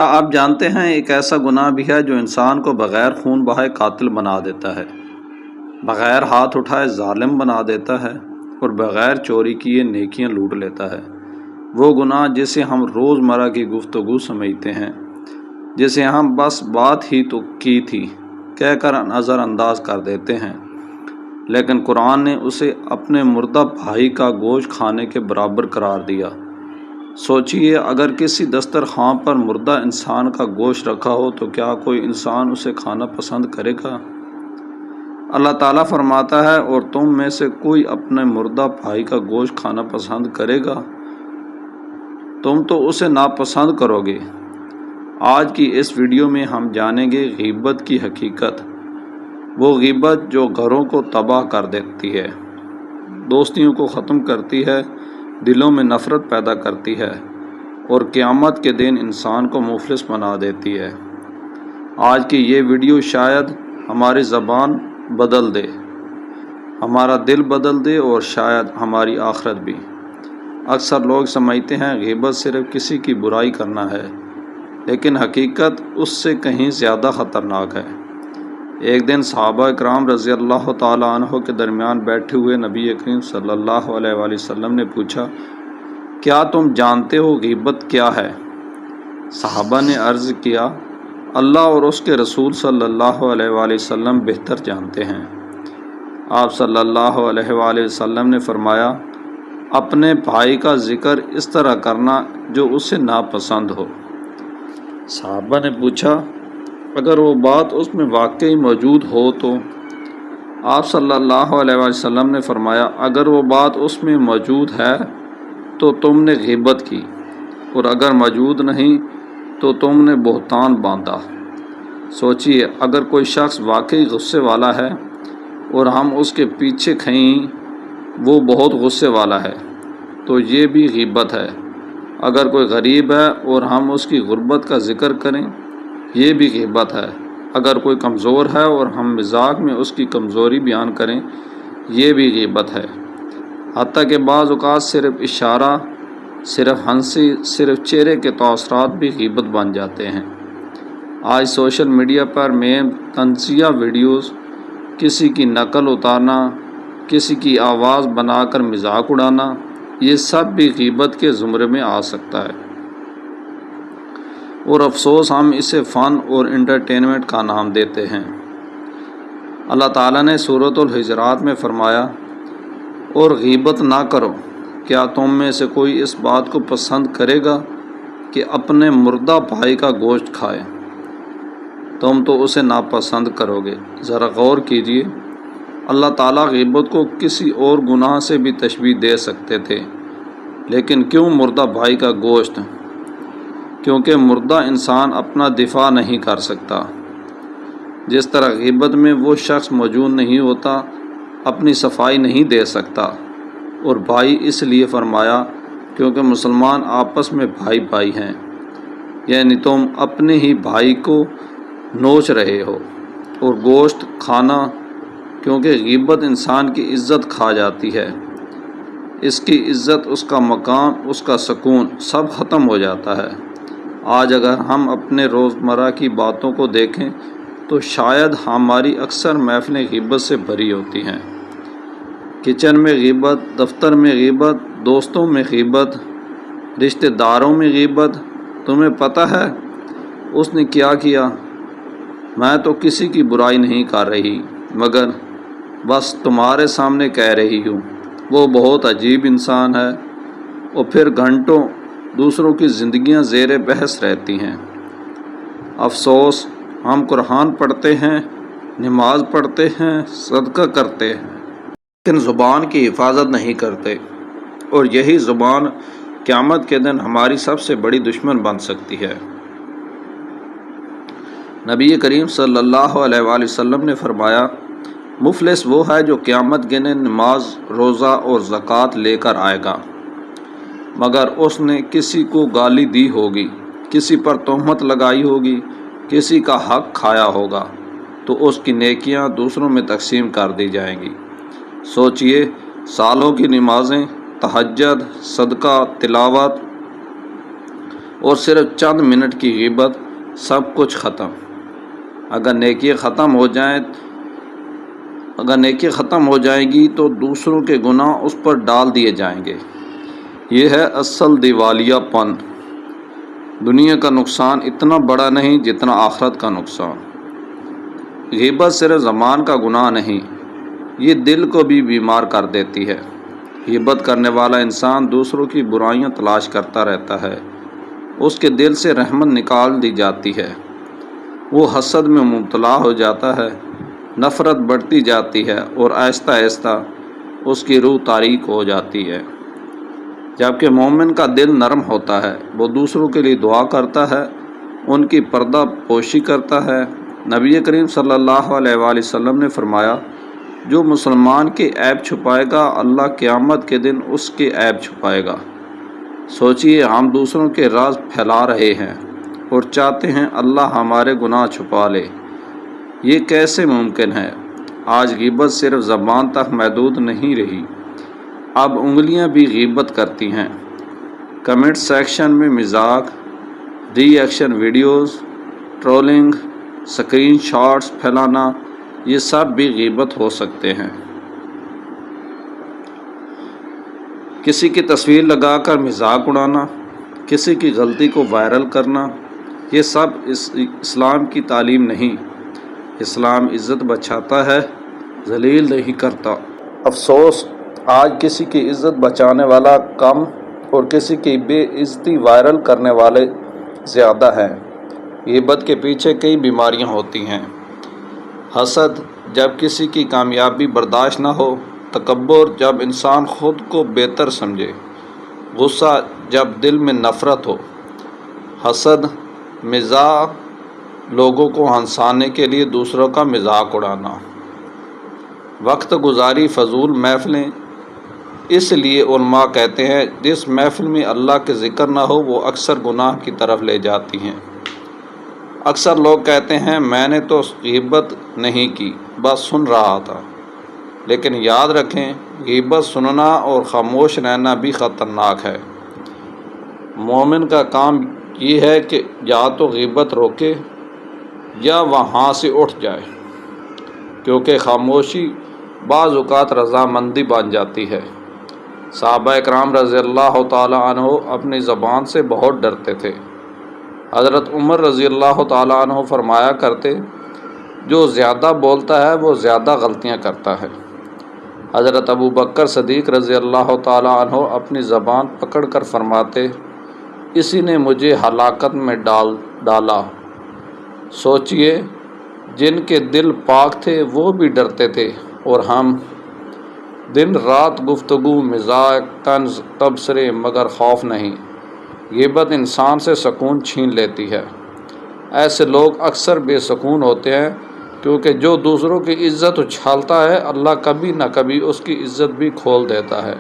آپ جانتے ہیں ایک ایسا گناہ بھی ہے جو انسان کو بغیر خون بہائے قاتل بنا دیتا ہے، بغیر ہاتھ اٹھائے ظالم بنا دیتا ہے اور بغیر چوری کیے نیکیاں لوٹ لیتا ہے۔ وہ گناہ جسے ہم روزمرہ کی گفتگو سمجھتے ہیں، جسے ہم بس بات ہی تو کی تھی کہہ کر نظر انداز کر دیتے ہیں، لیکن قرآن نے اسے اپنے مردہ بھائی کا گوشت کھانے کے برابر قرار دیا۔ سوچئے اگر کسی دسترخوان پر مردہ انسان کا گوشت رکھا ہو تو کیا کوئی انسان اسے کھانا پسند کرے گا؟ اللہ تعالیٰ فرماتا ہے، اور تم میں سے کوئی اپنے مردہ بھائی کا گوشت کھانا پسند کرے گا؟ تم تو اسے ناپسند کرو گے۔ آج کی اس ویڈیو میں ہم جانیں گے غیبت کی حقیقت، وہ غیبت جو گھروں کو تباہ کر دیتی ہے، دوستیوں کو ختم کرتی ہے، دلوں میں نفرت پیدا کرتی ہے اور قیامت کے دن انسان کو مفلس بنا دیتی ہے۔ آج کی یہ ویڈیو شاید ہماری زبان بدل دے، ہمارا دل بدل دے اور شاید ہماری آخرت بھی۔ اکثر لوگ سمجھتے ہیں غیبت صرف کسی کی برائی کرنا ہے، لیکن حقیقت اس سے کہیں زیادہ خطرناک ہے۔ ایک دن صحابہ اکرام رضی اللہ تعالیٰ عنہ کے درمیان بیٹھے ہوئے نبی کریم صلی اللہ علیہ وآلہ وسلم نے پوچھا، کیا تم جانتے ہو غیبت کیا ہے؟ صحابہ نے عرض کیا، اللہ اور اس کے رسول صلی اللہ علیہ وآلہ وسلم بہتر جانتے ہیں۔ آپ صلی اللہ علیہ وآلہ وسلم نے فرمایا، اپنے بھائی کا ذکر اس طرح کرنا جو اسے ناپسند ہو۔ صحابہ نے پوچھا، اگر وہ بات اس میں واقعی موجود ہو تو؟ آپ صلی اللہ علیہ وآلہ وسلم نے فرمایا، اگر وہ بات اس میں موجود ہے تو تم نے غیبت کی، اور اگر موجود نہیں تو تم نے بہتان باندھا۔ سوچئے اگر کوئی شخص واقعی غصے والا ہے اور ہم اس کے پیچھے کہیں وہ بہت غصے والا ہے تو یہ بھی غیبت ہے۔ اگر کوئی غریب ہے اور ہم اس کی غربت کا ذکر کریں، یہ بھی غیبت ہے۔ اگر کوئی کمزور ہے اور ہم مذاق میں اس کی کمزوری بیان کریں، یہ بھی غیبت ہے۔ حتیٰ کہ بعض اوقات صرف اشارہ، صرف ہنسی، صرف چہرے کے تاثرات بھی غیبت بن جاتے ہیں۔ آج سوشل میڈیا پر میم، طنزیہ ویڈیوز، کسی کی نقل اتارنا، کسی کی آواز بنا کر مذاق اڑانا، یہ سب بھی غیبت کے زمرے میں آ سکتا ہے۔ اور افسوس ہم اسے فن اور انٹرٹینمنٹ کا نام دیتے ہیں۔ اللہ تعالیٰ نے سورۃ الحجرات میں فرمایا، اور غیبت نہ کرو، کیا تم میں سے کوئی اس بات کو پسند کرے گا کہ اپنے مردہ بھائی کا گوشت کھائے؟ تم تو اسے ناپسند کرو گے۔ ذرا غور کیجئے، اللہ تعالیٰ غیبت کو کسی اور گناہ سے بھی تشبیہ دے سکتے تھے، لیکن کیوں مردہ بھائی کا گوشت؟ کیونکہ مردہ انسان اپنا دفاع نہیں کر سکتا۔ جس طرح غیبت میں وہ شخص موجود نہیں ہوتا، اپنی صفائی نہیں دے سکتا۔ اور بھائی اس لیے فرمایا کیونکہ مسلمان آپس میں بھائی بھائی ہیں، یعنی تم اپنے ہی بھائی کو نوچ رہے ہو۔ اور گوشت کھانا، کیونکہ غیبت انسان کی عزت کھا جاتی ہے، اس کی عزت، اس کا مقام، اس کا سکون سب ختم ہو جاتا ہے۔ آج اگر ہم اپنے روزمرہ کی باتوں کو دیکھیں تو شاید ہماری اکثر محفلیں غیبت سے بھری ہوتی ہیں۔ کچن میں غیبت، دفتر میں غیبت، دوستوں میں غیبت، رشتہ داروں میں غیبت۔ تمہیں پتہ ہے اس نے کیا کیا؟ میں تو کسی کی برائی نہیں کر رہی، مگر بس تمہارے سامنے کہہ رہی ہوں، وہ بہت عجیب انسان ہے۔ اور پھر گھنٹوں دوسروں کی زندگیاں زیر بحث رہتی ہیں۔ افسوس، ہم قرآن پڑھتے ہیں، نماز پڑھتے ہیں، صدقہ کرتے ہیں، لیکن زبان کی حفاظت نہیں کرتے، اور یہی زبان قیامت کے دن ہماری سب سے بڑی دشمن بن سکتی ہے۔ نبی کریم صلی اللہ علیہ وآلہ وسلم نے فرمایا، مفلس وہ ہے جو قیامت کے دن نماز، روزہ اور زکوٰۃ لے کر آئے گا، مگر اس نے کسی کو گالی دی ہوگی، کسی پر تہمت لگائی ہوگی، کسی کا حق کھایا ہوگا، تو اس کی نیکیاں دوسروں میں تقسیم کر دی جائیں گی۔ سوچئے، سالوں کی نمازیں، تہجد، صدقہ، تلاوت، اور صرف چند منٹ کی غیبت، سب کچھ ختم۔ اگر نیکی ختم ہو جائے گی تو دوسروں کے گناہ اس پر ڈال دیے جائیں گے۔ یہ ہے اصل دیوالیہ پن۔ دنیا کا نقصان اتنا بڑا نہیں جتنا آخرت کا نقصان۔ غیبت صرف زبان کا گناہ نہیں، یہ دل کو بھی بیمار کر دیتی ہے۔ غیبت کرنے والا انسان دوسروں کی برائیاں تلاش کرتا رہتا ہے، اس کے دل سے رحمت نکال دی جاتی ہے، وہ حسد میں مبتلا ہو جاتا ہے، نفرت بڑھتی جاتی ہے اور آہستہ آہستہ اس کی روح تاریک ہو جاتی ہے۔ جبکہ مومن کا دل نرم ہوتا ہے، وہ دوسروں کے لیے دعا کرتا ہے، ان کی پردہ پوشی کرتا ہے۔ نبی کریم صلی اللہ علیہ وآلہ وسلم نے فرمایا، جو مسلمان کے عیب چھپائے گا اللہ قیامت کے دن اس کے عیب چھپائے گا۔ سوچئے، ہم دوسروں کے راز پھیلا رہے ہیں اور چاہتے ہیں اللہ ہمارے گناہ چھپا لے۔ یہ کیسے ممکن ہے؟ آج غیبت صرف زبان تک محدود نہیں رہی، اب انگلیاں بھی غیبت کرتی ہیں۔ کمنٹ سیکشن میں مذاق، reaction videos, trolling, screenshots پھیلانا، یہ سب بھی غیبت ہو سکتے ہیں۔ کسی کی تصویر لگا کر مذاق اڑانا، کسی کی غلطی کو وائرل کرنا، یہ سب اسلام کی تعلیم نہیں۔ اسلام عزت بچاتا ہے، ذلیل نہیں کرتا۔ افسوس، آج کسی کی عزت بچانے والا کم اور کسی کی بے عزتی وائرل کرنے والے زیادہ ہیں۔ غیبت کے پیچھے کئی بیماریاں ہوتی ہیں۔ حسد، جب کسی کی کامیابی برداشت نہ ہو۔ تکبر، جب انسان خود کو بہتر سمجھے۔ غصہ، جب دل میں نفرت ہو۔ حسد، مزاح، لوگوں کو ہنسانے کے لیے دوسروں کا مذاق اڑانا۔ وقت گزاری، فضول محفلیں۔ اس لیے علماء کہتے ہیں جس محفل میں اللہ کے ذکر نہ ہو وہ اکثر گناہ کی طرف لے جاتی ہیں۔ اکثر لوگ کہتے ہیں میں نے تو غیبت نہیں کی، بس سن رہا تھا۔ لیکن یاد رکھیں، غیبت سننا اور خاموش رہنا بھی خطرناک ہے۔ مومن کا کام یہ ہے کہ یا تو غیبت روکے یا وہاں سے اٹھ جائے، کیونکہ خاموشی بعض اوقات رضامندی بن جاتی ہے۔ صحابہ اکرام رضی اللہ تعالی عنہ اپنی زبان سے بہت ڈرتے تھے۔ حضرت عمر رضی اللہ تعالی عنہ فرمایا کرتے، جو زیادہ بولتا ہے وہ زیادہ غلطیاں کرتا ہے۔ حضرت ابو بکر صدیق رضی اللہ تعالی عنہ اپنی زبان پکڑ کر فرماتے، اسی نے مجھے ہلاکت میں ڈالا۔ سوچئے، جن کے دل پاک تھے وہ بھی ڈرتے تھے، اور ہم دن رات گفتگو، مزاح، طنز، تبصرے، مگر خوف نہیں۔ غیبت انسان سے سکون چھین لیتی ہے۔ ایسے لوگ اکثر بے سکون ہوتے ہیں، کیونکہ جو دوسروں کی عزت اچھالتا ہے اللہ کبھی نہ کبھی اس کی عزت بھی کھول دیتا ہے۔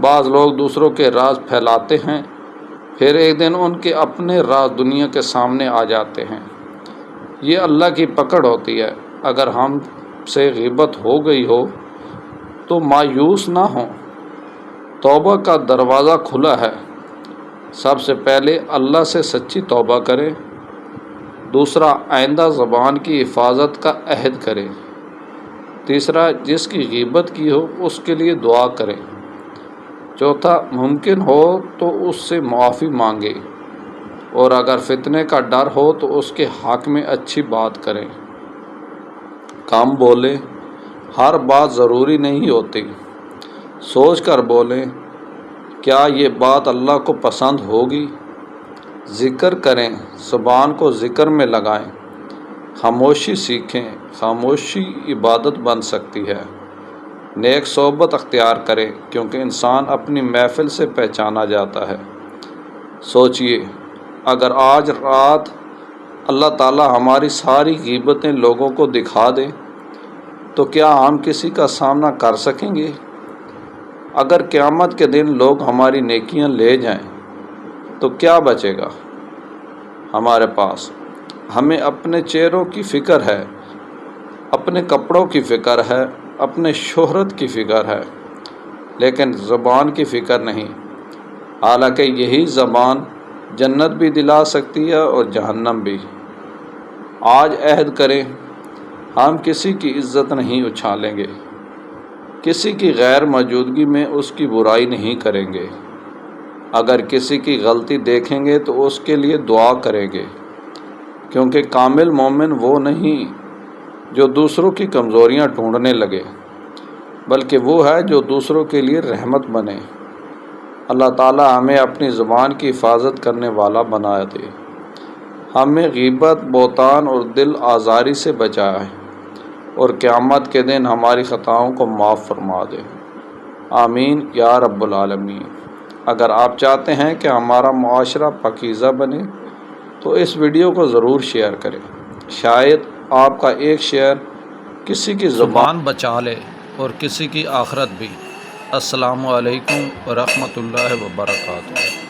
بعض لوگ دوسروں کے راز پھیلاتے ہیں، پھر ایک دن ان کے اپنے راز دنیا کے سامنے آ جاتے ہیں۔ یہ اللہ کی پکڑ ہوتی ہے۔ اگر ہم سے غیبت ہو گئی ہو تو مایوس نہ ہوں، توبہ کا دروازہ کھلا ہے۔ سب سے پہلے اللہ سے سچی توبہ کریں۔ دوسرا، آئندہ زبان کی حفاظت کا عہد کریں۔ تیسرا، جس کی غیبت کی ہو اس کے لیے دعا کریں۔ چوتھا، ممکن ہو تو اس سے معافی مانگے، اور اگر فتنے کا ڈر ہو تو اس کے حق میں اچھی بات کریں۔ کم بولیں، ہر بات ضروری نہیں ہوتی۔ سوچ کر بولیں، کیا یہ بات اللہ کو پسند ہوگی؟ ذکر کریں، زبان کو ذکر میں لگائیں۔ خاموشی سیکھیں، خاموشی عبادت بن سکتی ہے۔ نیک صحبت اختیار کریں، کیونکہ انسان اپنی محفل سے پہچانا جاتا ہے۔ سوچئے، اگر آج رات اللہ تعالی ہماری ساری غیبتیں لوگوں کو دکھا دے تو کیا ہم کسی کا سامنا کر سکیں گے؟ اگر قیامت کے دن لوگ ہماری نیکیاں لے جائیں تو کیا بچے گا ہمارے پاس؟ ہمیں اپنے چہروں کی فکر ہے، اپنے کپڑوں کی فکر ہے، اپنے شہرت کی فکر ہے، لیکن زبان کی فکر نہیں۔ حالانکہ یہی زبان جنت بھی دلا سکتی ہے اور جہنم بھی۔ آج عہد کریں، ہم کسی کی عزت نہیں اچھالیں گے، کسی کی غیر موجودگی میں اس کی برائی نہیں کریں گے، اگر کسی کی غلطی دیکھیں گے تو اس کے لیے دعا کریں گے، کیونکہ کامل مومن وہ نہیں جو دوسروں کی کمزوریاں ڈھونڈنے لگے، بلکہ وہ ہے جو دوسروں کے لیے رحمت بنے۔ اللہ تعالی ہمیں اپنی زبان کی حفاظت کرنے والا بنا دے، ہمیں غیبت، بہتان اور دل آزاری سے بچائے، اور قیامت کے دن ہماری خطاؤں کو معاف فرما دے۔ آمین یا رب العالمین۔ اگر آپ چاہتے ہیں کہ ہمارا معاشرہ پاکیزہ بنے تو اس ویڈیو کو ضرور شیئر کریں، شاید آپ کا ایک شیئر کسی کی زبان بچا لے اور کسی کی آخرت بھی۔ السلام علیکم ورحمۃ اللہ وبرکاتہ۔